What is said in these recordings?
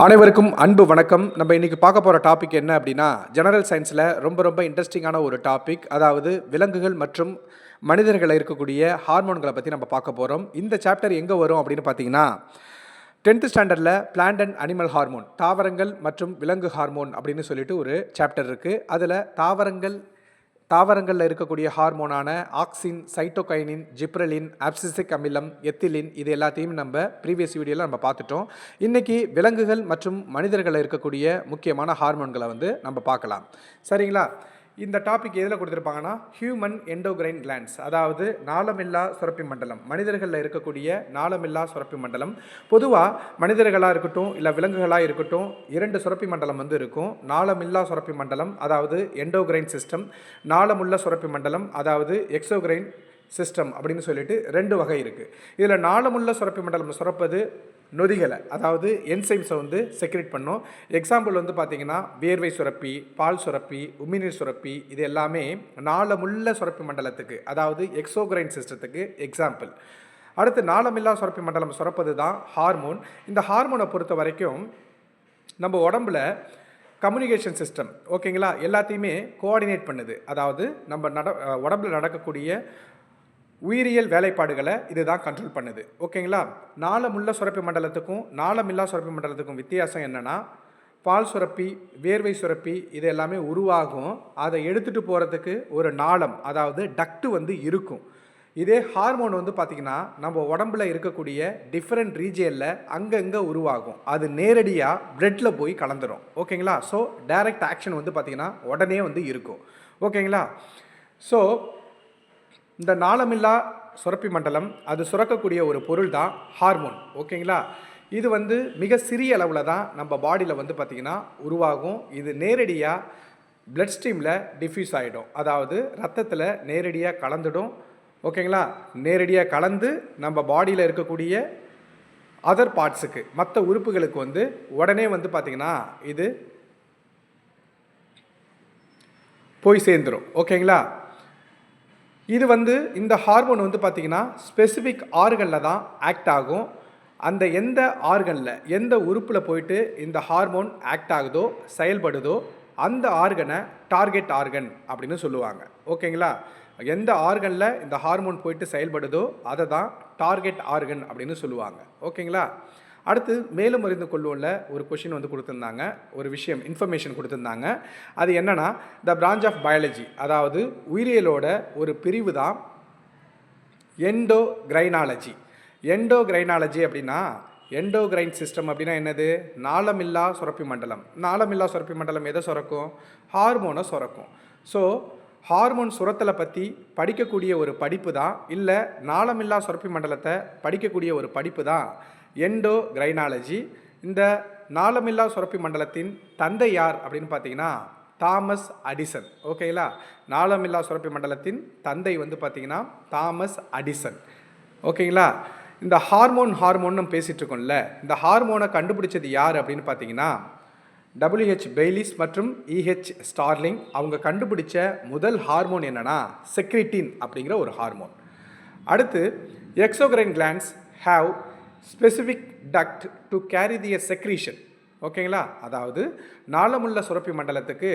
அனைவருக்கும் அன்பு வணக்கம். நம்ம இன்னைக்கு பார்க்க போகிற டாபிக் என்ன அப்படின்னா, ஜெனரல் சயின்ஸில் ரொம்ப இன்ட்ரெஸ்டிங்கான ஒரு டாபிக். அதாவது விலங்குகள் மற்றும் மனிதர்களில் இருக்கக்கூடிய ஹார்மோன்களை பற்றி நம்ம பார்க்க போகிறோம். இந்த சாப்டர் எங்கே வரும் அப்படின்னு பார்த்தீங்கன்னா, 10th ஸ்டாண்டர்டில் பிளான்ட் அண்ட் அனிமல் ஹார்மோன், தாவரங்கள் மற்றும் விலங்கு ஹார்மோன் அப்படின்னு சொல்லிட்டு ஒரு சாப்டர் இருக்குது. அதில் தாவரங்களில் இருக்கக்கூடிய ஹார்மோனான ஆக்சின், சைட்டோகைனின், ஜிப்ரலின், அப்சிசிக் அமிலம், எத்திலின், இது எல்லாத்தையும் நம்ம ப்ரீவியஸ் வீடியோவில் நம்ம பார்த்துட்டோம். இன்றைக்கி விலங்குகள் மற்றும் மனிதர்களில் இருக்கக்கூடிய முக்கியமான ஹார்மோன்களை நம்ம பார்க்கலாம். சரிங்களா? இந்த டாபிக் எதில் கொடுத்துருப்பாங்கன்னா, ஹியூமன் எண்டோகிரைன் கிளாண்ட்ஸ், அதாவது நாளமில்லா சுரப்பி மண்டலம், மனிதர்களில் இருக்கக்கூடிய நாளமில்லா சுரப்பி மண்டலம். பொதுவாக மனிதர்களாக இருக்கட்டும் இல்லை விலங்குகளாக இருக்கட்டும், 2 சுரப்பி மண்டலம் இருக்கும். நாளமில்லா சுரப்பி மண்டலம், அதாவது எண்டோகிரைன் சிஸ்டம், நாளமுள்ள சுரப்பி மண்டலம், அதாவது எக்ஸோகிரைன் சிஸ்டம் அப்படின்னு சொல்லிட்டு 2 வகை இருக்குது. இதில் நாளமுள்ள சுரப்பி மண்டலம் சுரப்பது நொதிகளை, அதாவது என்சைம்ஸை செக்ரெட் பண்ணும். எக்ஸாம்பிள் பார்த்தீங்கன்னா வேர்வை சுரப்பி, பால் சுரப்பி, உமிழ்நீர் சுரப்பி, இது எல்லாமே நாளமுள்ள சுரப்பி மண்டலத்துக்கு, அதாவது எக்ஸோகிரைன் சிஸ்டத்துக்கு எக்ஸாம்பிள். அடுத்து நாளமில்லா சுரப்பி மண்டலம் சுரப்பது தான் ஹார்மோன். இந்த ஹார்மோனை பொறுத்த வரைக்கும் நம்ம உடம்புல கம்யூனிகேஷன் சிஸ்டம், ஓகேங்களா, எல்லாத்தையுமே கோஆர்டினேட் பண்ணுது. அதாவது நம்ம உடம்புல நடக்கக்கூடிய உயிரியல் வேலைப்பாடுகளை இதுதான் கண்ட்ரோல் பண்ணுது. ஓகேங்களா? நாளமுள்ள சுரப்பி மண்டலத்துக்கும் நாளமில்லா சுரப்பி மண்டலத்துக்கும் வித்தியாசம் என்னென்னா, பால் சுரப்பி, வேர்வை சுரப்பி, இது எல்லாமே உருவாகும். அதை எடுத்துகிட்டு போகிறதுக்கு ஒரு நாளம், அதாவது டக்டு இருக்கும். இதே ஹார்மோன் பார்த்திங்கன்னா நம்ம உடம்புல இருக்கக்கூடிய டிஃப்ரெண்ட் ரீஜியனில் அங்கங்கே உருவாகும். அது நேரடியாக பிளட்டில் போய் கலந்துரும். ஓகேங்களா? ஸோ டைரக்ட் ஆக்ஷன் பார்த்திங்கன்னா உடனே இருக்கும். ஓகேங்களா? ஸோ இந்த நாளமில்லா சுரப்பி மண்டலம் அது சுரக்கக்கூடிய ஒரு பொருள் தான் ஹார்மோன். ஓகேங்களா? இது மிக சிறிய அளவில் தான் நம்ம பாடியில் பார்த்திங்கன்னா உருவாகும். இது நேரடியாக பிளட் ஸ்ட்ரீமில் டிஃப்யூஸ் ஆகிடும், அதாவது ரத்தத்தில் நேரடியாக கலந்துடும். ஓகேங்களா? நேரடியாக கலந்து நம்ம பாடியில் இருக்கக்கூடிய அதர் பார்ட்ஸுக்கு, மற்ற உறுப்புகளுக்கு உடனே பார்த்திங்கன்னா இது போய் சேர்ந்துடும். ஓகேங்களா? இது இந்த ஹார்மோன் பார்த்திங்கன்னா ஸ்பெசிஃபிக் ஆர்கனில் தான் ஆக்ட் ஆகும். அந்த எந்த ஆர்கனில், எந்த உறுப்பில் போயிட்டு இந்த ஹார்மோன் ஆக்ட் ஆகுதோ, செயல்படுதோ, அந்த ஆர்கனை டார்கெட் ஆர்கன் அப்படின்னு சொல்லுவாங்க. ஓகேங்களா? எந்த ஆர்கனில் இந்த ஹார்மோன் போயிட்டு செயல்படுதோ அதை தான் டார்கெட் ஆர்கன் அப்படின்னு சொல்லுவாங்க. ஓகேங்களா? அடுத்து மேலும் அறிந்து கொள்வோம்ல ஒரு கொஷின் கொடுத்துருந்தாங்க, ஒரு விஷயம் இன்ஃபர்மேஷன் கொடுத்துருந்தாங்க. அது என்னென்னா, த பிரான்ச் ஆஃப் பயாலஜி, அதாவது உயிரியலோட ஒரு பிரிவு தான் எண்டோகிரைனாலஜி. எண்டோகிரைனாலஜி அப்படின்னா, எண்டோகிரைன் சிஸ்டம் அப்படின்னா என்னது? நாளமில்லா சுரப்பி மண்டலம். நாளமில்லா சுரப்பி மண்டலம் எதை சுரக்கும்? ஹார்மோனை சுரக்கும். ஸோ ஹார்மோன் சுரத்தலை பற்றி படிக்கக்கூடிய ஒரு படிப்பு தான், இல்லை நாளமில்லா சுரப்பி மண்டலத்தை படிக்கக்கூடிய ஒரு படிப்பு தான் எண்டோகிரைனாலஜி. இந்த நாளமில்லா சுரப்பி மண்டலத்தின் தந்தை யார் அப்படின்னு பார்த்தீங்கன்னா தாமஸ் அடிசன். ஓகேங்களா? நாளமில்லா சுரப்பி மண்டலத்தின் தந்தை பார்த்தீங்கன்னா தாமஸ் அடிசன். ஓகேங்களா? இந்த ஹார்மோன் நம்ம பேசிகிட்டு இருக்கோம்ல, இந்த ஹார்மோனை கண்டுபிடிச்சது யார் அப்படின்னு பார்த்தீங்கன்னா WH பெய்லிஸ் மற்றும் EH ஸ்டார்லிங். அவங்க கண்டுபிடிச்ச முதல் ஹார்மோன் என்னென்னா செக்ரிட்டின் அப்படிங்கிற ஒரு ஹார்மோன். அடுத்து exocrine glands have specific duct to carry the secretion. ஓகேங்களா? அதாவது நாளமுள்ள சுரப்பி மண்டலத்துக்கு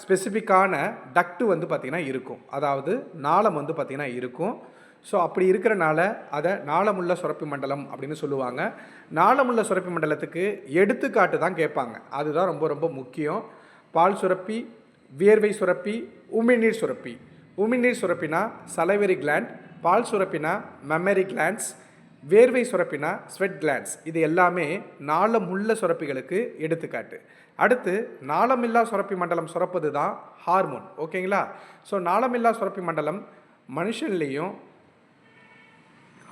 ஸ்பெசிஃபிக்கான டக்டு பார்த்திங்கன்னா இருக்கும், அதாவது நாளம் பார்த்திங்கன்னா இருக்கும். ஸோ அப்படி இருக்கிறனால அதை நாளமுள்ள சுரப்பி மண்டலம் அப்படின்னு சொல்லுவாங்க. நாளமுள்ள சுரப்பி மண்டலத்துக்கு எடுத்துக்காட்டு தான் கேட்பாங்க, அதுதான் ரொம்ப முக்கியம். பால் சுரப்பி, வியர்வை சுரப்பி, உமிழ்நீர் சுரப்பி. உமிழ்நீர் சுரப்பினா சலைவரி கிளாண்ட், பால் சுரப்பினா மெமரி கிளாண்ட்ஸ், வேர்வை சுரப்பினா ஸ்வெட் கிளாண்ட்ஸ். இது எல்லாமே நாளமுள்ள சுரப்பிகளுக்கு எடுத்துக்காட்டு. அடுத்து நாளமில்லா சுரப்பி மண்டலம் சுரப்பது தான் ஹார்மோன். ஓகேங்களா? ஸோ நாளமில்லா சுரப்பி மண்டலம் மனுஷன்லேயும்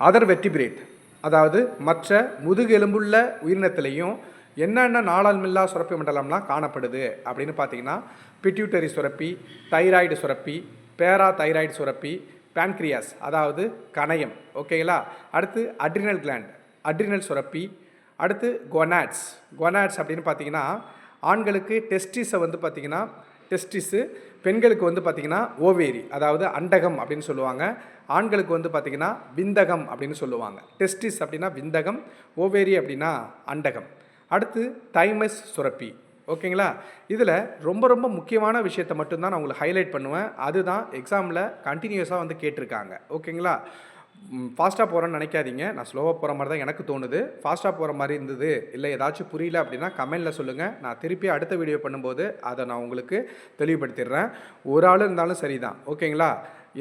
அதர் வெர்டிபிரேட், அதாவது மற்ற முதுகெலும்புள்ள உயிரினத்திலையும் என்னென்ன நாளமில்லா சுரப்பி மண்டலம்லாம் காணப்படுது அப்படின்னு பார்த்தீங்கன்னா பிட்யூட்டரி சுரப்பி, தைராய்டு சுரப்பி, பேரா தைராய்டு சுரப்பி, பேன்க்ரியாஸ் அதாவது கணையம். ஓகேங்களா? அடுத்து அட்ரினல் கிளாண்ட், அட்ரினல் சுரப்பி. அடுத்து கொனாட்ஸ் அப்படின்னு பார்த்தீங்கன்னா ஆண்களுக்கு டெஸ்டிஸை பார்த்திங்கன்னா டெஸ்டிஸு. பெண்களுக்கு வந்து பார்த்திங்கன்னா ஓவேரி, அதாவது அண்டகம் அப்படின்னு சொல்லுவாங்க. ஆண்களுக்கு வந்து பார்த்திங்கன்னா விந்தகம் அப்படின்னு சொல்லுவாங்க. டெஸ்டிஸ் அப்படின்னா விந்தகம், ஓவேரி அப்படின்னா அண்டகம். அடுத்து தைமஸ் சுரப்பி. ஓகேங்களா? இதில் ரொம்ப ரொம்ப முக்கியமான விஷயத்தை மட்டும்தான் நான் உங்களுக்கு ஹைலைட் பண்ணுவேன். அதுதான் எக்ஸாமில் கண்டினியூஸாக வந்து கேட்டிருக்காங்க. ஓகேங்களா? ஃபாஸ்ட்டாக போகிறேன்னு நினைக்காதீங்க. நான் ஸ்லோவாக போகிற மாதிரி தான் எனக்கு தோணுது. ஃபாஸ்ட்டாக போகிற மாதிரி இருந்தது, இல்லை ஏதாச்சும் புரியல அப்படின்னா கமெண்டில் சொல்லுங்கள். நான் திருப்பி அடுத்த வீடியோ பண்ணும்போது அதை நான் உங்களுக்கு தெளிவுபடுத்திடுறேன். ஒரு ஆள் இருந்தாலும் சரி தான். ஓகேங்களா?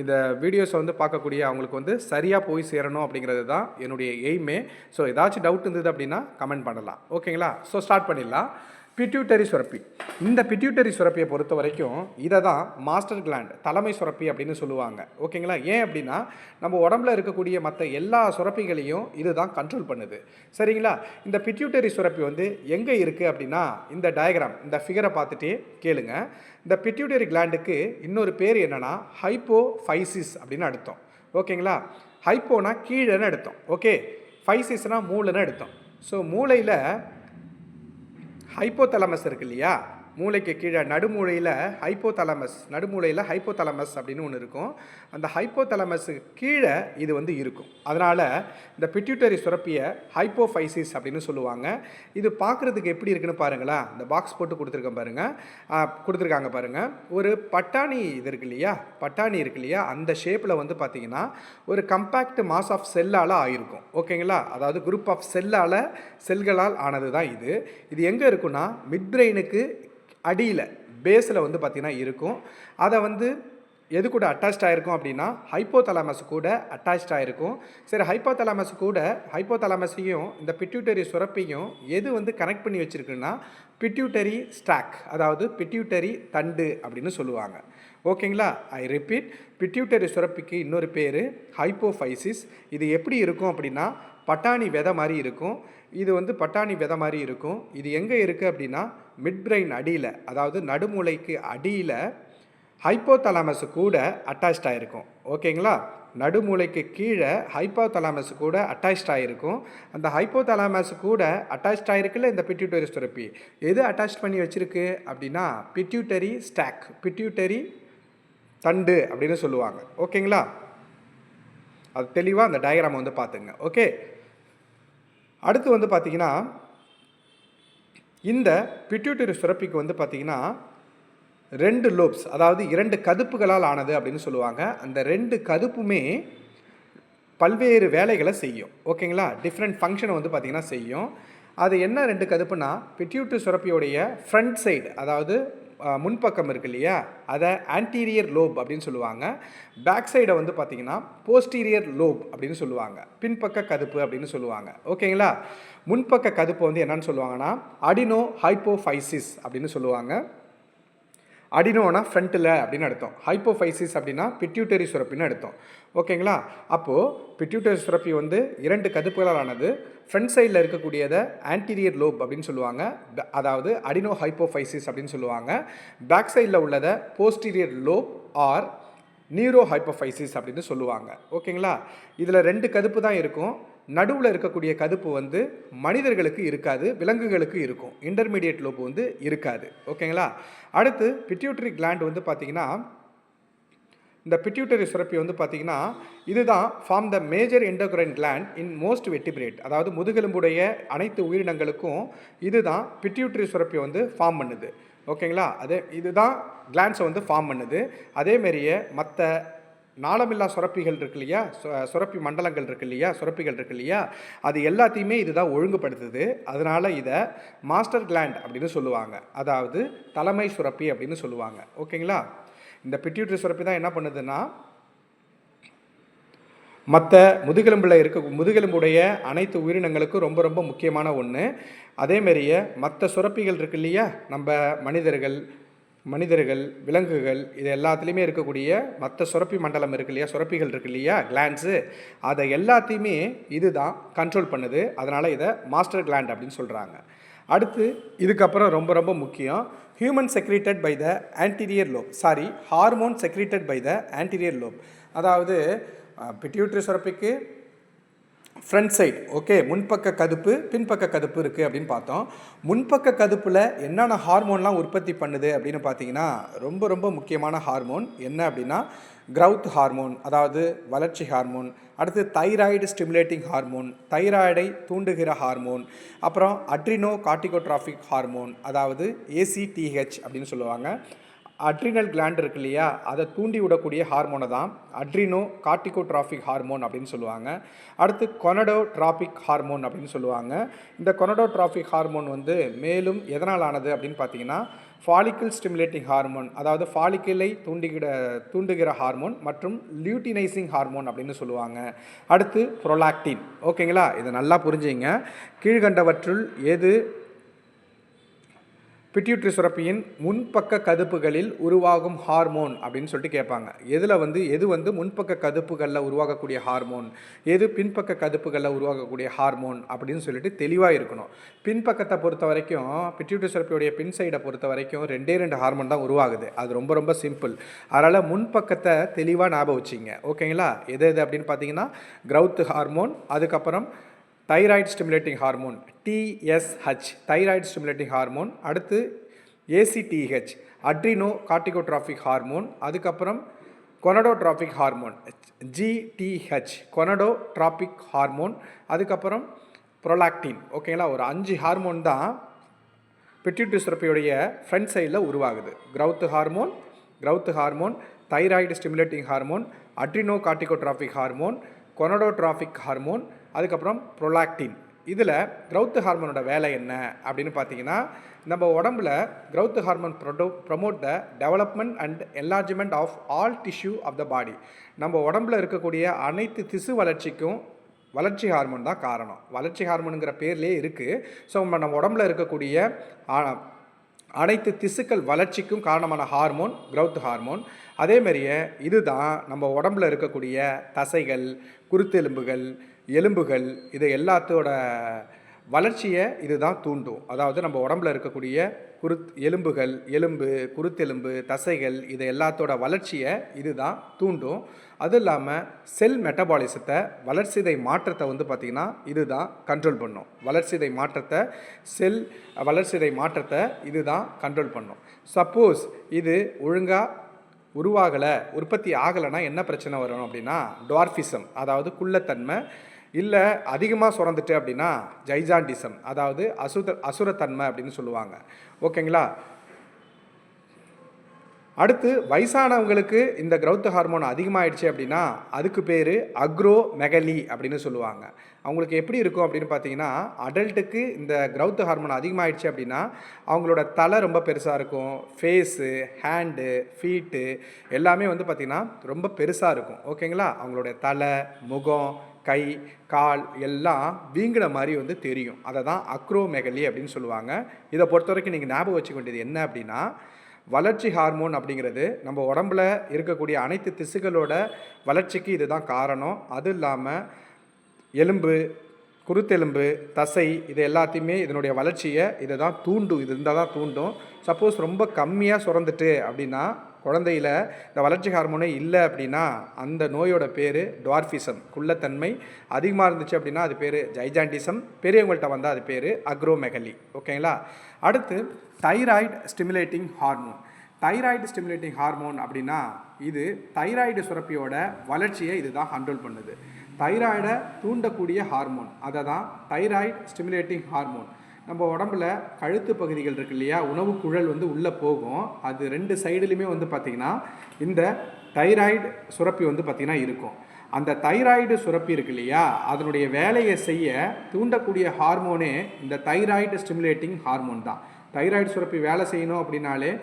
இந்த வீடியோஸை வந்து பார்க்கக்கூடிய அவங்களுக்கு வந்து சரியாக போய் சேரணும் அப்படிங்கிறது தான் என்னுடைய எய்மே. ஸோ ஏதாச்சும் டவுட் இருந்தது அப்படின்னா கமெண்ட் பண்ணலாம். ஓகேங்களா? ஸோ ஸ்டார்ட் பண்ணிடலாம். பிட்யூட்டரி சுரப்பி. இந்த பிட்யூட்டரி சுரப்பியை பொறுத்த வரைக்கும் இதை தான் மாஸ்டர் கிளாண்ட், தலைமை சுரப்பி அப்படின்னு சொல்லுவாங்க. ஓகேங்களா? ஏன் அப்படின்னா நம்ம உடம்புல இருக்கக்கூடிய மற்ற எல்லா சுரப்பிகளையும் இது தான் கண்ட்ரோல் பண்ணுது. சரிங்களா? இந்த பிட்யூட்டரி சுரப்பி வந்து எங்கே இருக்குது அப்படின்னா இந்த டயக்ராம், இந்த ஃபிகரை பார்த்துட்டே கேளுங்க. இந்த பிட்யூட்டரி கிளாண்டுக்கு இன்னொரு பேர் என்னென்னா ஹைப்போஃபைசிஸ் அப்படின்னு அர்த்தம். ஓகேங்களா? ஹைப்போனா கீழேன்னு அர்த்தம். ஓகே, ஃபைசிஸ்னா மூளைன்னு அர்த்தம். ஸோ மூளையில் ஹைப்போதலமஸ் இருக்கு இல்லையா, மூளைக்கு கீழே நடுமூளையில் ஹைப்போதலமஸ், நடுமூளையில் ஹைப்போதலமஸ் அப்படின்னு ஒன்று இருக்கும். அந்த ஹைப்போதலமஸுக்கு கீழே இது வந்து இருக்கும். அதனால் இந்த பிட்யூட்டரி சுரப்பியை ஹைப்போஃபைசிஸ் அப்படின்னு சொல்லுவாங்க. இது பார்க்குறதுக்கு எப்படி இருக்குன்னு பாருங்களேன். இந்த பாக்ஸ் போட்டு கொடுத்துருக்காங்க பாருங்கள். ஒரு பட்டாணி இது இருக்கு இல்லையா, பட்டாணி இருக்கு இல்லையா, அந்த ஷேப்பில் வந்து பார்த்திங்கன்னா ஒரு கம்பேக்ட் மாஸ் ஆஃப் செல்லால் ஆகிருக்கும். ஓகேங்களா? அதாவது குரூப் ஆஃப் செல்களால் ஆனது தான் இது. இது எங்கே இருக்குன்னா மிட் பிரெயினுக்கு அடியில் பேஸில் வந்து பார்த்திங்கன்னா இருக்கும். அதை வந்து எது கூட அட்டாச்ட் ஆகிருக்கும் அப்படின்னா ஹைப்போதலாமஸ் கூட அட்டாச்ட் ஆகிருக்கும். சரி, ஹைப்போதலாமஸையும் இந்த பிட்யூட்டரி சுரப்பையும் எது வந்து கனெக்ட் பண்ணி வச்சுருக்குன்னா பிட்யூட்டரி ஸ்டாக், அதாவது பிட்யூட்டரி தண்டு அப்படின்னு சொல்லுவாங்க. ஓகேங்களா? ஐ ரிப்பீட், பிட்யூட்டரி சுரப்பிக்கு இன்னொரு பேர் ஹைப்போஃபைசிஸ். இது எப்படி இருக்கும் அப்படின்னா பட்டாணி விதை மாதிரி இருக்கும். இது வந்து பட்டாணி விதை மாதிரி இருக்கும். இது எங்கே இருக்குது அப்படின்னா மிட் பிரெயின் அடியில், அதாவது நடுமூளைக்கு அடியில் ஹைப்போதலாமஸ் கூட அட்டாச்ட் ஆகிருக்கும். ஓகேங்களா? நடுமூளைக்கு கீழே ஹைப்போதலாமஸ் கூட அட்டாச்ட் ஆகிருக்கும். அந்த ஹைப்போதலாமஸ் கூட அட்டாச்ட் ஆகிருக்குல்ல இந்த பிட்யூட்டரி சுரப்பி, எது அட்டாச் பண்ணி வச்சுருக்கு அப்படின்னா பிட்யூட்டரி ஸ்டாக், பிட்யூட்டரி தண்டு அப்படின்னு சொல்லுவாங்க. ஓகேங்களா? அது தெளிவாக அந்த டயக்ராம் வந்து பார்த்துங்க. ஓகே, அடுத்து வந்து பார்த்திங்கன்னா இந்த பிட்யூட்டரி சுரப்பிக்கு வந்து பார்த்திங்கன்னா 2 லோப்ஸ், அதாவது 2 கதுப்புகளால் ஆனது அப்படின்னு சொல்லுவாங்க. அந்த 2 கதுப்புமே பல்வேறு வேலைகளை செய்யும். ஓகேங்களா? டிஃப்ரெண்ட் ஃபங்க்ஷனை வந்து பார்த்திங்கன்னா செய்யும். அது என்ன 2 கதுப்புனா பிட்யூட்டரி சுரப்பியோடைய ஃப்ரண்ட் சைடு, அதாவது முன்பக்கம் இருக்கு இல்லையா, அதை ஆன்டீரியர் லோப் அப்படின்னு சொல்லுவாங்க. பேக் சைடை வந்து பார்த்திங்கன்னா போஸ்டீரியர் லோப் அப்படின்னு சொல்லுவாங்க. பின்பக்க கதுப்பு அப்படின்னு சொல்லுவாங்க. ஓகேங்களா? முன்பக்க கதுப்பு வந்து என்னன்னு சொல்லுவாங்கன்னா அடினோ ஹைப்போஃபைசிஸ் அப்படின்னு சொல்லுவாங்க. அடினோனா ஃப்ரண்ட்டில் அப்படின்னு அர்த்தம். ஹைப்போஃபைசிஸ் அப்படின்னா பிட்யூட்டரி சுரப்பின்னு அர்த்தம். ஓகேங்களா? அப்போது பிட்யூட்டரி சுரப்பி வந்து 2 கதுப்புகளால் ஆனது. ஃப்ரண்ட் சைடில் இருக்கக்கூடியதை ஆன்டீரியர் லோப் அப்படின்னு சொல்லுவாங்க, அதாவது அடினோ ஹைப்போஃபைசிஸ் அப்படின்னு சொல்லுவாங்க. பேக் சைடில் உள்ளதை posterior lobe or neurohypophysis அப்படின்னு சொல்லுவாங்க. ஓகேங்களா? இதில் 2 கதுப்பு தான் இருக்கும். நடுவில் இருக்கக்கூடிய கதுப்பு வந்து மனிதர்களுக்கு இருக்காது, விலங்குகளுக்கு இருக்கும். இன்டர்மீடியட் லோப் வந்து இருக்காது. ஓகேங்களா? அடுத்து பிட்யூட்டரி கிளாண்ட் வந்து பார்த்திங்கன்னா இந்த பிட்யூட்டரி சுரப்பி வந்து பார்த்திங்கன்னா இதுதான் form the major endocrine gland in most vertebrate, அதாவது முதுகெலும்புடைய அனைத்து உயிரினங்களுக்கும் இதுதான் பிட்யூட்டரி சுரப்பி வந்து ஃபார்ம் பண்ணுது. ஓகேங்களா? இதுதான் கிளாண்ட்ஸை வந்து ஃபார்ம் பண்ணுது. அதேமாரியே மற்ற நாளமில்லா சுரப்பிகள் இருக்கு இல்லையா, சுரப்பி மண்டலங்கள் இருக்கு இல்லையா, சுரப்பிகள் இருக்கு இல்லையா, அது எல்லாத்தையுமே இதுதான் ஒழுங்குபடுத்துது. அதனால் இதை மாஸ்டர் கிளாண்ட் அப்படின்னு சொல்லுவாங்க, அதாவது தலைமை சுரப்பி அப்படின்னு சொல்லுவாங்க. ஓகேங்களா? இந்த பிட்யூட்டரி சுரப்பி தான் என்ன பண்ணுதுன்னா மற்ற முதுகெலும்புடைய அனைத்து உயிரினங்களுக்கும் ரொம்ப ரொம்ப முக்கியமான ஒன்று. அதேமாரியே மற்ற சுரப்பிகள் இருக்கு இல்லையா, நம்ம மனிதர்கள், விலங்குகள், இது எல்லாத்துலேயுமே இருக்கக்கூடிய மற்ற சுரப்பி மண்டலம் இருக்கு இல்லையா, சுரப்பிகள் இருக்கு இல்லையா, கிளாண்ட்ஸு, அதை எல்லாத்தையுமே இது தான் கண்ட்ரோல் பண்ணுது. அதனால் இதை மாஸ்டர் கிளாண்ட் அப்படின்னு சொல்கிறாங்க. அடுத்து இதுக்கப்புறம் ரொம்ப ரொம்ப முக்கியம், human secreted by the anterior lobe, hormone secreted by the anterior lobe. அதாவது பிட்யூட்டரி சுரப்பிக்கு ஃப்ரண்ட் சைடு ஓகே, முன்பக்க கதுப்பு பின்பக்க கதுப்பு இருக்குது அப்படின்னு பார்த்தோம். முன்பக்க கதுப்பில் என்னென்ன ஹார்மோன்லாம் உற்பத்தி பண்ணுது அப்படின்னு பார்த்தீங்கன்னா, ரொம்ப ரொம்ப முக்கியமான ஹார்மோன் என்ன அப்படின்னா க்ரௌத் ஹார்மோன், அதாவது வளர்ச்சி ஹார்மோன். அடுத்து தைராய்டு ஸ்டிமுலேட்டிங் ஹார்மோன், தைராய்டை தூண்டுகிற ஹார்மோன். அப்புறம் அட்ரினோ கார்டிகோட்ராஃபிக் ஹார்மோன், அதாவது ஏசிடிஹெச் அப்படின்னு சொல்லுவாங்க. அட்ரினல் கிளாண்ட் இருக்கு இல்லையா, அதை தூண்டி விடக்கூடிய ஹார்மோனை தான் அட்ரினோ கார்டிகோட்ராஃபிக் ஹார்மோன் அப்படின்னு சொல்லுவாங்க. அடுத்து கொனடோட்ராபிக் ஹார்மோன் அப்படின்னு சொல்லுவாங்க. இந்த கொனடோட்ராபிக் ஹார்மோன் வந்து மேலும் எதனால் ஆனது அப்படின்னு பார்த்தீங்கன்னா ஃபாலிக்கிள் ஸ்டிமுலேட்டிங் ஹார்மோன், அதாவது ஃபாலிக்கிளை தூண்டுகிற ஹார்மோன் மற்றும் லியூட்டினைசிங் ஹார்மோன் அப்படின்னு சொல்லுவாங்க. அடுத்து ப்ரொலாக்டின். ஓகேங்களா, இதை நல்லா புரிஞ்சுங்க. கீழ்கண்டவற்றுள் எது பிட்யூட்ரி சுரப்பியின் முன்பக்க கதுப்புகளில் உருவாகும் ஹார்மோன் அப்படின்னு சொல்லிட்டு கேட்பாங்க. எது வந்து முன்பக்க கதுப்புகளில் உருவாகக்கூடிய ஹார்மோன், எது பின்பக்க கதுப்புகளில் உருவாகக்கூடிய ஹார்மோன் அப்படின்னு சொல்லிட்டு தெளிவாக இருக்கணும். பின்பக்கத்தை பொறுத்த வரைக்கும், பிட்யூட்ரி சுரப்பியுடைய பின் சைடை பொறுத்த வரைக்கும் 2 ஹார்மோன் தான் உருவாகுது. அது ரொம்ப ரொம்ப சிம்பிள். அதனால் முன்பக்கத்தை தெளிவாக ஞாபகம் வச்சிங்க. ஓகேங்களா, எது அப்படின்னு பார்த்தீங்கன்னா க்ரௌத் ஹார்மோன், அதுக்கப்புறம் thyroid stimulating hormone TSH, thyroid stimulating hormone. அடுத்து ஏசிடிஹெச், அட்ரினோ கார்டிகோட்ராஃபிக் ஹார்மோன். அதுக்கப்புறம் கொனடோட்ராபிக் ஹார்மோன் ஜிடிஹெச், கொனடோட்ராபிக் ஹார்மோன். அதுக்கப்புறம் ப்ரொலாக்டின். ஓகேங்களா, ஒரு 5 ஹார்மோன் தான் பிட்யூட்ரி சுரப்பியுடைய ஃப்ரண்ட் சைடில் உருவாகுது. Growth hormone, thyroid stimulating hormone, adreno corticotropic hormone, gonadotropic hormone, அதுக்கப்புறம் ப்ரொலாக்டின். இதில் க்ரௌத் ஹார்மோனோட வேலை என்ன அப்படின்னு பார்த்தீங்கன்னா, நம்ம உடம்புல growth hormone promote the development and enlargement of all tissue of the body. நம்ம உடம்புல இருக்கக்கூடிய அனைத்து திசு வளர்ச்சிக்கும் வளர்ச்சி ஹார்மோன் தான் காரணம். வளர்ச்சி ஹார்மோனுங்கிற பேர்லேயே இருக்குது. ஸோ நம்ம உடம்புல இருக்கக்கூடிய அனைத்து திசுக்கள் வளர்ச்சிக்கும் காரணமான ஹார்மோன் க்ரௌத் ஹார்மோன். அதேமாரியே இதுதான் நம்ம உடம்புல இருக்கக்கூடிய தசைகள், குருத்தெலும்புகள், எலும்புகள், இது எல்லாத்தோட வளர்ச்சியை இதுதான் தூண்டும். அதாவது நம்ம உடம்புல இருக்கக்கூடிய எலும்பு, குருத்தெலும்பு, தசைகள், இது எல்லாத்தோட வளர்ச்சியை இதுதான் தூண்டும். அதுவும் இல்லாமல் செல் மெட்டபாலிசத்தை, வளர்சிதை மாற்றத்தை வந்து பார்த்திங்கன்னா இதுதான் கண்ட்ரோல் பண்ணும். வளர்சிதை மாற்றத்தை இதுதான் கண்ட்ரோல் பண்ணும். சப்போஸ் இது ஒழுங்காக உற்பத்தி ஆகலைன்னா என்ன பிரச்சனை வரும் அப்படின்னா டுவார்ஃபிசம், அதாவது குள்ளத்தன்மை. இல்லை அதிகமாக சுரந்துட்டு அப்படின்னா ஜைஜாண்டிசம், அதாவது அசுரத்தன்மை அப்படின்னு சொல்லுவாங்க. ஓகேங்களா, அடுத்து வயசானவங்களுக்கு இந்த க்ரௌத் ஹார்மோன் அதிகமாகிடுச்சு அப்படின்னா அதுக்கு பேர் அக்ரோமெகலி அப்படின்னு சொல்லுவாங்க. அவங்களுக்கு எப்படி இருக்கும் அப்படின்னு பார்த்தீங்கன்னா, அடல்ட்டுக்கு இந்த க்ரௌத் ஹார்மோன் அதிகமாகிடுச்சு அப்படின்னா அவங்களோட தலை ரொம்ப பெருசாக இருக்கும், ஃபேஸு, ஹேண்டு, ஃபீட்டு எல்லாமே வந்து பார்த்திங்கன்னா ரொம்ப பெருசாக இருக்கும். ஓகேங்களா, அவங்களுடைய தலை, முகம், கை, கால் எல்லாம் வீங்கின மாதிரி வந்து தெரியும். அதை தான் அக்ரோமெகலி அப்படின்னு சொல்லுவாங்க. இதை பொறுத்த வரைக்கும் நீங்கள் ஞாபகம் வச்சுக்க வேண்டியது என்ன அப்படின்னா, வளர்ச்சி ஹார்மோன் அப்படிங்கிறது நம்ம உடம்புல இருக்கக்கூடிய அனைத்து திசுகளோட வளர்ச்சிக்கு இதுதான் காரணம். அது இல்லாமல் எலும்பு, குருத்தெலும்பு, தசை, இது எல்லாத்தையுமே இதனுடைய வளர்ச்சியை இதை தான் தூண்டும். இது இருந்தால் தான் தூண்டும். சப்போஸ் ரொம்ப கம்மியாக சுரந்துட்டு அப்படின்னா, குழந்தையில் இந்த வளர்ச்சி ஹார்மோனே இல்லை அப்படின்னா அந்த நோயோட பேர் டுவார்ஃபிசம், குள்ளத்தன்மை. அதிகமாக இருந்துச்சு அப்படின்னா அது பேர் ஜைஜாண்டிசம். பெரியவங்கள்ட்ட வந்தால் அது பேர் அக்ரோமெகலி. ஓகேங்களா, அடுத்து thyroid stimulating hormone. Thyroid stimulating hormone அப்படின்னா இது தைராய்டு சுரப்பியோட வளர்ச்சியை இதுதான் கண்ட்ரோல் பண்ணுது. தைராய்டை தூண்டக்கூடிய ஹார்மோன், அதை தான் தைராய்டு ஸ்டிமுலேட்டிங் ஹார்மோன். நம்ம உடம்புல கழுத்து பகுதிகள் இருக்கு இல்லையா, உணவு குழல் வந்து உள்ளே போகும். அது 2 சைடுலையுமே வந்து பார்த்திங்கன்னா இந்த தைராய்டு சுரப்பி வந்து பார்த்திங்கன்னா இருக்கும். அந்த தைராய்டு சுரப்பி இருக்கு இல்லையா, அதனுடைய வேலையை செய்ய தூண்டக்கூடிய ஹார்மோனே இந்த தைராய்டு ஸ்டிமுலேட்டிங் ஹார்மோன் தான். தைராய்டு சுரப்பி வேலை செய்யணும் அப்படின்னாலே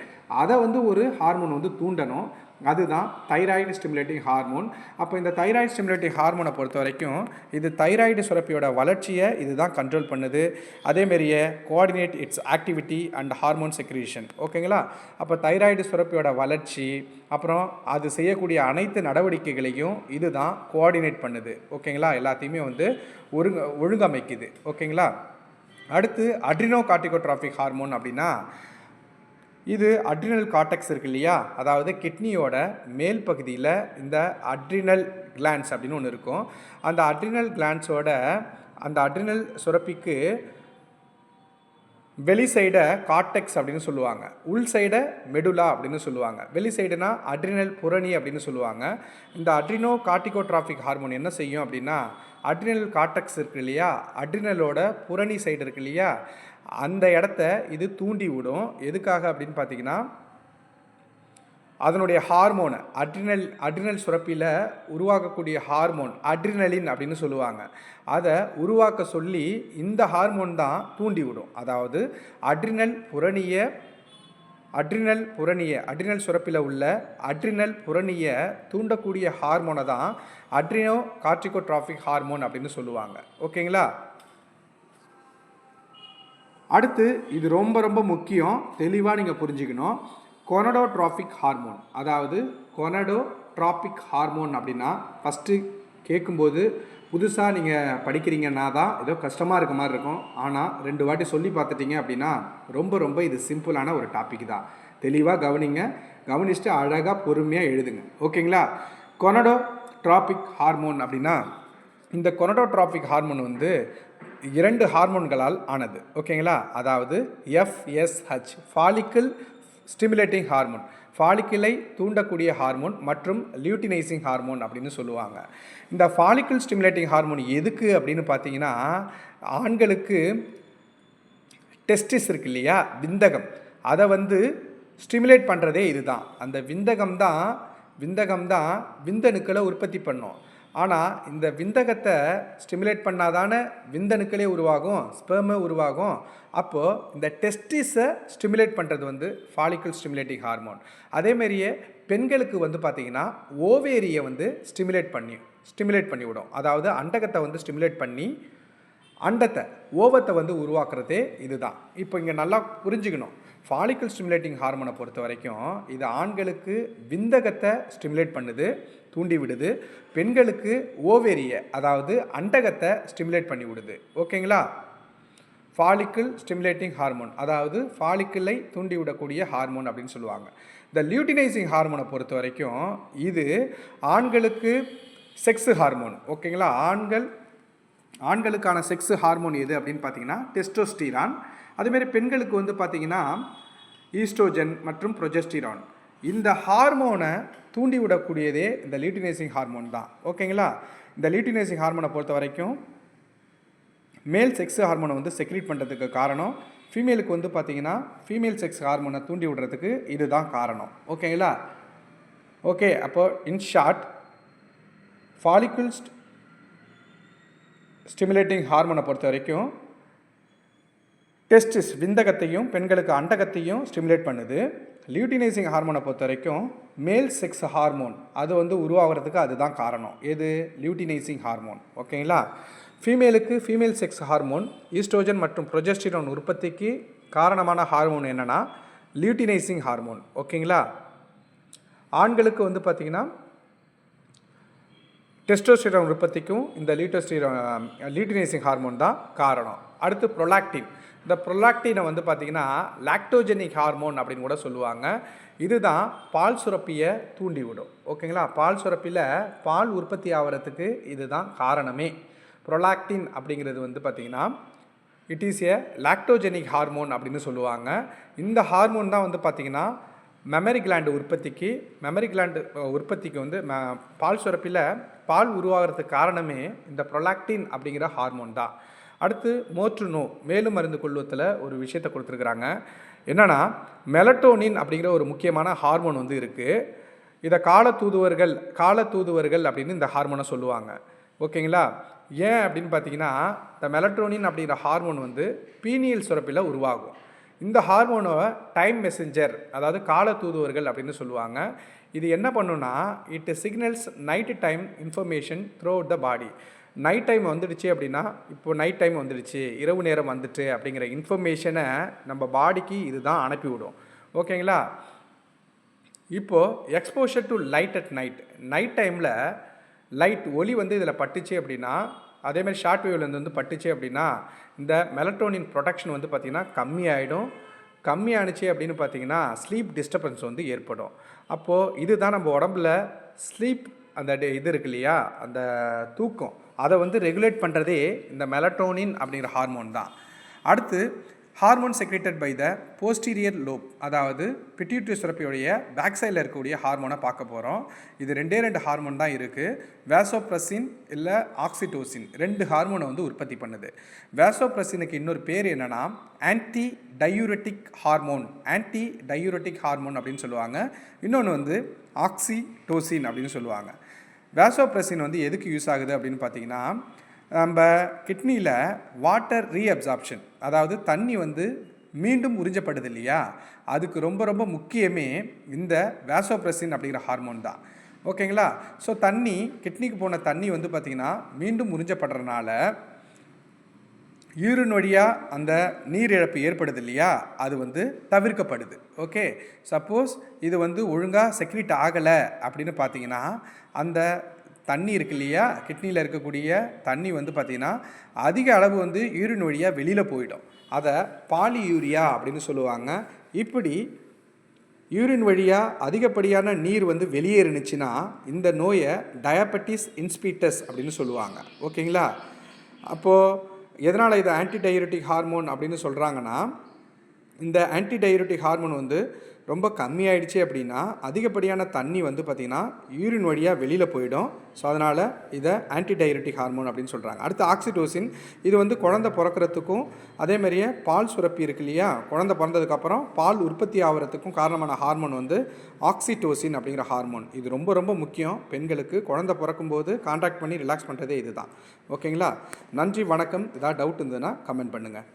அதை வந்து ஒரு ஹார்மோன் வந்து தூண்டணும். அதுதான் தைராய்டு ஸ்டிமுலேட்டிங் ஹார்மோன். அப்போ இந்த தைராய்டு ஸ்டிமுலேட்டிங் ஹார்மோனை பொறுத்த வரைக்கும் இது தைராய்டு சுரப்பியோட வளர்ச்சியை இதுதான் கண்ட்ரோல் பண்ணுது. அதேமாரியே coordinate its activity and hormone secretion. ஓகேங்களா, அப்போ தைராய்டு சுரப்பியோட வளர்ச்சி அப்புறம் அது செய்யக்கூடிய அனைத்து நடவடிக்கைகளையும் இதுதான் கோஆர்டினேட் பண்ணுது. ஓகேங்களா, எல்லாத்தையுமே வந்து ஒழுங்கமைக்குது. ஓகேங்களா, அடுத்து அட்ரினோ கார்டிகோட்ராபிக் ஹார்மோன் அப்படின்னா இது அட்ரினல் கார்டெக்ஸ் இருக்கு இல்லையா, அதாவது கிட்னியோட மேல் பகுதியில் இந்த அட்ரினல் கிளான்ஸ் அப்படின்னு ஒன்று இருக்கும். அந்த அட்ரினல் கிளான்ஸோட அந்த அட்ரினல் சுரப்பிக்கு வெளி சைடை கார்டெக்ஸ் அப்படின்னு சொல்லுவாங்க, உள் சைடை மெடுலா அப்படின்னு சொல்லுவாங்க. வெளி சைடுனா அட்ரினல் புரணி அப்படின்னு சொல்லுவாங்க. இந்த அட்ரினோ கார்டிகோட்ராஃபிக் ஹார்மோன் என்ன செய்யும் அப்படின்னா, அட்ரினல் கார்டெக்ஸ் இருக்கு இல்லையா, அட்ரினலோட புரணி சைடு இருக்கு இல்லையா, அந்த இடத்த இது தூண்டி விடும். எதுக்காக அப்படின்னு பார்த்தீங்கன்னா, அதனுடைய ஹார்மோனை அட்ரினல் சுரப்பியில் உருவாக்கக்கூடிய ஹார்மோன் அட்ரினலின் அப்படின்னு சொல்லுவாங்க. அதை உருவாக்க சொல்லி இந்த ஹார்மோன் தான் தூண்டி விடும். அதாவது அட்ரினல் சுரப்பில் உள்ள அட்ரினல் புரணியை தூண்டக்கூடிய ஹார்மோனை தான் அட்ரினோ கார்டிகோட்ராஃபிக் ஹார்மோன் அப்படின்னு சொல்லுவாங்க. ஓகேங்களா? அடுத்து இது ரொம்ப ரொம்ப முக்கியம், தெளிவாக நீங்கள் புரிஞ்சுக்கணும். கொனடோட்ராஃபிக் ஹார்மோன், அதாவது கொனடோட்ராபிக் ஹார்மோன் அப்படின்னா ஃபஸ்ட்டு கேட்கும்போது புதுசாக நீங்கள் படிக்கிறீங்கன்னா தான் ஏதோ கஷ்டமாக இருக்க மாதிரி இருக்கும். ஆனால் 2 வாட்டி சொல்லி பார்த்துட்டிங்க அப்படின்னா ரொம்ப ரொம்ப இது சிம்பிளான ஒரு டாபிக் தான். தெளிவாக கவனிங்க, கவனிச்சுட்டு அழகாக பொறுமையாக எழுதுங்க. ஓகேங்களா? கொனடோட்ராபிக் ஹார்மோன் அப்படின்னா, இந்த கொனடோட்ராபிக் ஹார்மோன் வந்து 2 ஹார்மோன்களால் ஆனது. ஓகேங்களா? அதாவது FSH ஃபாலிக்கிள் ஸ்டிமுலேட்டிங் ஹார்மோன், ஃபாலிக்கிளை தூண்டக்கூடிய ஹார்மோன், மற்றும் லியூட்டினைசிங் ஹார்மோன் அப்படின்னு சொல்லுவாங்க. இந்த ஃபாலிக்கிள் ஸ்டிமுலேட்டிங் ஹார்மோன் எதுக்கு அப்படின்னு பார்த்தீங்கன்னா, ஆண்களுக்கு டெஸ்டிஸ் இருக்கு இல்லையா, விந்தகம், அதை வந்து ஸ்டிமுலேட் பண்ணுறதே இதுதான். அந்த விந்தகம் தான் விந்தணுக்களை உற்பத்தி பண்ணும். ஆனால் இந்த விந்தகத்தை ஸ்டிமுலேட் பண்ணாதானே விந்தணுக்களே உருவாகும், ஸ்பெர்மே உருவாகும். அப்போது இந்த டெஸ்டிஸை ஸ்டிமுலேட் பண்ணுறது வந்து ஃபாலிக்கிள் ஸ்டிமுலேட்டிங் ஹார்மோன். அதேமாரியே பெண்களுக்கு வந்து பார்த்திங்கன்னா ஓவேரியை வந்து ஸ்டிமுலேட் பண்ணி விடும். அதாவது அண்டகத்தை வந்து ஸ்டிமுலேட் பண்ணி ஓவத்தை வந்து உருவாக்குறதே இதுதான். இப்போ இங்கே நல்லா புரிஞ்சுக்கணும், ஃபாலிக்கிள் ஸ்டிமுலேட்டிங் ஹார்மோனை பொறுத்த வரைக்கும் இது ஆண்களுக்கு விந்தகத்தை ஸ்டிமுலேட் பண்ணுது, தூண்டி விடுது. பெண்களுக்கு ஓவேரியை, அதாவது அண்டகத்தை ஸ்டிமுலேட் பண்ணி விடுது. ஓகேங்களா? ஃபாலிக்கிள் ஸ்டிமுலேட்டிங் ஹார்மோன், அதாவது ஃபாலிக்கிளை தூண்டி விடக்கூடிய ஹார்மோன் அப்படின்னு சொல்லுவாங்க. இந்த லியூட்டினைசிங் ஹார்மோனை பொறுத்த வரைக்கும் இது ஆண்களுக்கு செக்ஸ் ஹார்மோன். ஓகேங்களா? ஆண்களுக்கான செக்ஸ் ஹார்மோன் எது அப்படின்னு பார்த்தீங்கன்னா டெஸ்டோஸ்டிரான். அதேமாரி பெண்களுக்கு வந்து பார்த்திங்கன்னா ஈஸ்ட்ரோஜன் மற்றும் ப்ரொஜெஸ்டிரான். இந்த ஹார்மோனை தூண்டி விடக்கூடியதே இந்த லியூட்டினைசிங் ஹார்மோன் தான். ஓகேங்களா? இந்த லியூட்டினைசிங் ஹார்மோனை பொறுத்த வரைக்கும் மேல் செக்ஸ் ஹார்மோனை வந்து செக்ரீட் பண்ணுறதுக்கு காரணம், ஃபீமேலுக்கு வந்து பார்த்திங்கன்னா ஃபீமேல் செக்ஸ் ஹார்மோனை தூண்டி விடுறதுக்கு இதுதான் காரணம். ஓகேங்களா? ஓகே, அப்போ இன் ஷார்ட், ஃபாலிக்கிள் ஸ்டிமுலேட்டிங் ஹார்மோனை பொறுத்த வரைக்கும் டெஸ்டிஸ் விந்தகத்தையும் பெண்களுக்கு அண்டகத்தையும் ஸ்டிமுலேட் பண்ணுது. லியூட்டினைசிங் ஹார்மோனை பொறுத்த வரைக்கும் மேல் செக்ஸ் ஹார்மோன் அது வந்து உருவாகிறதுக்கு அதுதான் காரணம். எது? Luteinising hormone. ஓகேங்களா? ஃபீமேலுக்கு ஃபீமேல் செக்ஸ் ஹார்மோன், ஈஸ்ட்ரோஜன் மற்றும் ப்ரொஜெஸ்டிரான் உற்பத்திக்கு காரணமான ஹார்மோன் என்னென்னா லியூட்டினைசிங் ஹார்மோன். ஓகேங்களா? ஆண்களுக்கு வந்து பார்த்திங்கன்னா டெஸ்டோஸ்டிரான் உற்பத்திக்கும் இந்த லியூட்டினைசிங் ஹார்மோன் தான் காரணம். அடுத்து ப்ரொலாக்டின். இந்த ப்ரொலாக்டினை வந்து பார்த்திங்கன்னா லாக்டோஜெனிக் ஹார்மோன் அப்படின்னு கூட சொல்லுவாங்க. இதுதான் பால் சுரப்பியை தூண்டி விடும். ஓகேங்களா? பால் சுரப்பியில் பால் உற்பத்தி ஆகிறதுக்கு இதுதான் காரணமே. ப்ரொலாக்டின் அப்படிங்கிறது வந்து பார்த்திங்கன்னா it is a lactogenic hormone அப்படின்னு சொல்லுவாங்க. இந்த ஹார்மோன் தான் வந்து பார்த்திங்கன்னா மெமரி கிளாண்டு உற்பத்திக்கு வந்து பால் சுரப்பில் பால் உருவாகிறதுக்கு காரணமே இந்த ப்ரொலாக்டின் அப்படிங்கிற ஹார்மோன் தான். அடுத்து மோட்ருனோ மேலும் மருந்து கொள்வத்தில் ஒரு விஷயத்தை கொடுத்துருக்குறாங்க. என்னென்னா மெலட்டோனின் அப்படிங்கிற ஒரு முக்கியமான ஹார்மோன் வந்து இருக்குது. இதை காலத்தூதுவர்கள் அப்படின்னு இந்த ஹார்மோனை சொல்லுவாங்க. ஓகேங்களா? ஏன் அப்படின்னு பார்த்தீங்கன்னா இந்த மெலட்டோனின் அப்படிங்கிற ஹார்மோன் வந்து பீனியல் சுரப்பில் உருவாகும். இந்த ஹார்மோனை டைம் மெசஞ்சர், அதாவது காலத்தூதுவர்கள் அப்படின்னு சொல்லுவாங்க. இது என்ன பண்ணுன்னா it signals night time information through out the body. Night time வந்துடுச்சு அப்படின்னா, இப்போது நைட் டைம் வந்துடுச்சு, இரவு நேரம் வந்துட்டு அப்படிங்கிற இன்ஃபர்மேஷனை நம்ம பாடிக்கு இது தான் அனுப்பிவிடும். ஓகேங்களா? இப்போது exposure to light at night டைமில் ஒளி வந்து இதில் பட்டுச்சு அப்படின்னா, அதேமாதிரி ஷார்ட் வேவ்லேருந்து வந்து பட்டுச்சு அப்படின்னா இந்த மெலட்டோனின் ப்ரொடக்ஷன் வந்து பார்த்திங்கன்னா கம்மியாயிடும். கம்மியானுச்சு அப்படின்னு பார்த்தீங்கன்னா ஸ்லீப் டிஸ்டர்பன்ஸ் வந்து ஏற்படும். அப்போது இதுதான் நம்ம உடம்புல ஸ்லீப் அந்த இது இருக்கு இல்லையா, அந்த தூக்கம் அதை வந்து ரெகுலேட் பண்ணுறதே இந்த மெலட்டோனின் அப்படிங்கிற ஹார்மோன் தான். அடுத்து hormone secreted by the posterior lobe, அதாவது பிட்யூட்டரி சுரப்பியுடைய பேக் சைடில் இருக்கக்கூடிய ஹார்மோனை பார்க்க போகிறோம். இது ரெண்டு ஹார்மோன் தான் இருக்குது. வேசோப்ரெசின் இல்லை ஆக்சிடோசின், 2 ஹார்மோனை வந்து உற்பத்தி பண்ணுது. வேசோப்ரெசினுக்கு இன்னொரு பேர் என்னென்னா anti diuretic hormone, anti diuretic hormone அப்படின்னு சொல்லுவாங்க. இன்னொன்று வந்து ஆக்சிடோசின் அப்படின்னு சொல்லுவாங்க. வேசோப்ரெசின் வந்து எதுக்கு யூஸ் ஆகுது அப்படின்னு பார்த்தீங்கன்னா, நம்ம கிட்னியில் வாட்டர் ரீஅப்சார்ப்ஷன், அதாவது தண்ணி வந்து மீண்டும் உறிஞ்சப்படுது இல்லையா, அதுக்கு ரொம்ப ரொம்ப முக்கியமே இந்த வேசோப்ரெசின் அப்படிங்கிற ஹார்மோன் தான். ஓகேங்களா? ஸோ தண்ணி கிட்னிக்கு போன தண்ணி வந்து பார்த்திங்கன்னா மீண்டும் உறிஞ்சப்படுறதுனால யூரின் வழியாக அந்த நீர் இழப்பு ஏற்படுது இல்லையா, அது வந்து தவிர்க்கப்படுது. ஓகே, சப்போஸ் இது வந்து ஒழுங்காக செக்ரீட் ஆகலை அப்படின்னு பார்த்தீங்கன்னா, அந்த தண்ணி இருக்கு இல்லையா, கிட்னியில் இருக்கக்கூடிய தண்ணி வந்து பார்த்திங்கன்னா அதிக அளவு வந்து யூரின் வழியாக வெளியில் போயிடும். அதை பாலியூரியா அப்படின்னு சொல்லுவாங்க. இப்படி யூரின் வழியாக அதிகப்படியான நீர் வந்து வெளியேறுனுச்சுன்னா இந்த நோயை டயபெட்டிஸ் இன்ஸ்பீட்டஸ் அப்படின்னு சொல்லுவாங்க. ஓகேங்களா? அப்போது எதனால் இது ஆன்டி டயூரெட்டிக் ஹார்மோன் அப்படின்னு சொல்கிறாங்கன்னா, இந்த ஆன்டி டயூரெட்டிக் ஹார்மோன் வந்து ரொம்ப கம்மியாயிடுச்சு அப்படின்னா அதிகப்படியான தண்ணி வந்து பார்த்திங்கன்னா யூரின் வழியாக வெளியில் போயிடும். ஸோ அதனால் இதை ஆன்டி டயூரெட்டிக் ஹார்மோன் அப்படின்னு சொல்கிறாங்க. அடுத்து ஆக்சிடோசின், இது வந்து குழந்தை பிறக்கிறதுக்கும் அதேமாதிரியே பால் சுரப்பி இருக்கு இல்லையா, குழந்தை பிறந்ததுக்கப்புறம் பால் உற்பத்தி ஆகிறதுக்கும் காரணமான ஹார்மோன் வந்து ஆக்சிடோசின் அப்படிங்கிற ஹார்மோன். இது ரொம்ப ரொம்ப முக்கியம் பெண்களுக்கு. குழந்தை பிறக்கும்போது கான்டாக்ட் பண்ணி ரிலாக்ஸ் பண்ணுறதே இது தான். ஓகேங்களா? நன்றி, வணக்கம். ஏதாவது டவுட் இருந்ததுன்னா கமெண்ட் பண்ணுங்கள்.